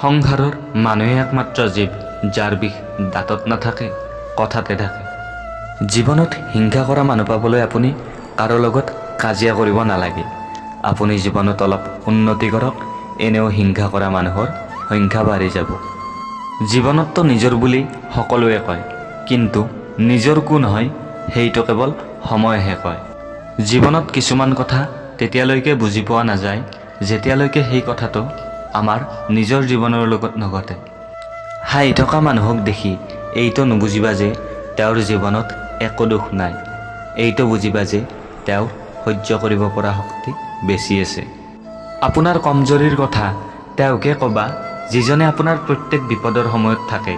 সংসাৰৰ মানুহে একমাত্ৰ জীৱ যাৰ বিষ দাঁতত নাথাকে কথাতে থাকে। জীৱনত হিংসা কৰা মানুহ পাবলৈ আপুনি কাৰো লগত কাজিয়া কৰিব নালাগে। আপুনি জীৱনত অলপ উন্নতি কৰক, এনেও হিংসা কৰা মানুহৰ সংখ্যা বাঢ়ি যাব। জীৱনততো নিজৰ বুলি সকলোৱে কয়, কিন্তু নিজৰ কোন হয় সেইটো কেৱল সময়েহে কয়। জীৱনত কিছুমান কথা তেতিয়ালৈকে বুজি পোৱা নাযায় যেতিয়ালৈকে সেই কথাটো আমাৰ নিজৰ জীৱনৰ লগত নঘটে। হাঁহি থকা মানুহক দেখি এইটো নুবুজিবা যে তেওঁৰ জীৱনত একো দুখ নাই, এইটো বুজিবা যে তেওঁ সহ্য কৰিব পৰা শক্তি বেছি আছে। আপোনাৰ কমজোৰিৰ কথা তেওঁকে ক'বা যিজনে আপোনাৰ প্ৰত্যেক বিপদৰ সময়ত থাকে।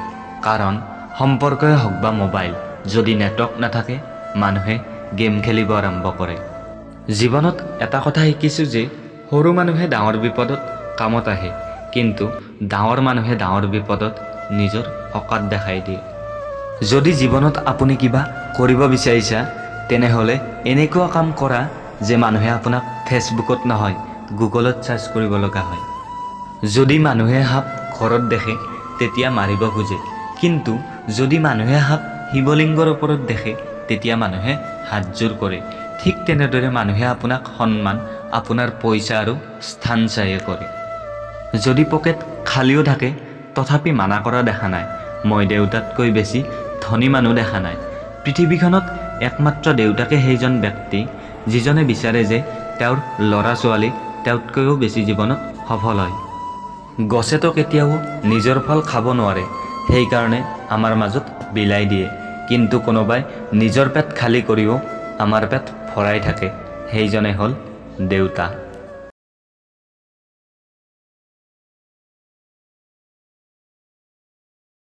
কাৰণ সম্পৰ্কই হওক বা মোবাইল, যদি নেটৱৰ্ক নাথাকে মানুহে গেম খেলিব আৰম্ভ কৰে। জীৱনত এটা কথা শিকিছোঁ যে সৰু মানুহে ডাঙৰ বিপদত কামত আহে, কিন্তু ডাঙৰ মানুহে ডাঙৰ বিপদত নিজৰ অকাত দেখাই দিয়ে। যদি জীৱনত আপুনি কিবা কৰিব বিচাৰিছা তেনেহ'লে এনেকুৱা কাম কৰা যে মানুহে আপোনাক ফেচবুকত নহয় গুগলত চাৰ্চ কৰিব লগা হয়। যদি মানুহে সাপ ঘৰত দেখে তেতিয়া মাৰিব খোজে, কিন্তু যদি মানুহে সাপ শিৱলিংগৰ ওপৰত দেখে তেতিয়া মানুহে হাতযোৰ কৰে। ঠিক তেনেদৰে মানুহে আপোনাক সন্মান আপোনাৰ পইচা আৰু স্থান চায়ে কৰে। যদি পকেট খালীও থাকে তথাপি মানা কৰা দেখা নাই। মই দেউতাতকৈ বেছি ধনী মানুহ দেখা নাই। পৃথিৱীখনত একমাত্ৰ দেউতাকে সেইজন ব্যক্তি যিজনে বিচাৰে যে তেওঁৰ ল'ৰা ছোৱালী তেওঁতকৈও বেছি জীৱনত সফল হয়। গছেতো কেতিয়াও নিজৰ ফল খাব নোৱাৰে, সেইকাৰণে আমাৰ মাজত বিলাই দিয়ে, কিন্তু কোনোবাই নিজৰ পেট খালী কৰিও আমাৰ পেট ভৰাই থাকে, সেইজনে হ'ল দেউতা।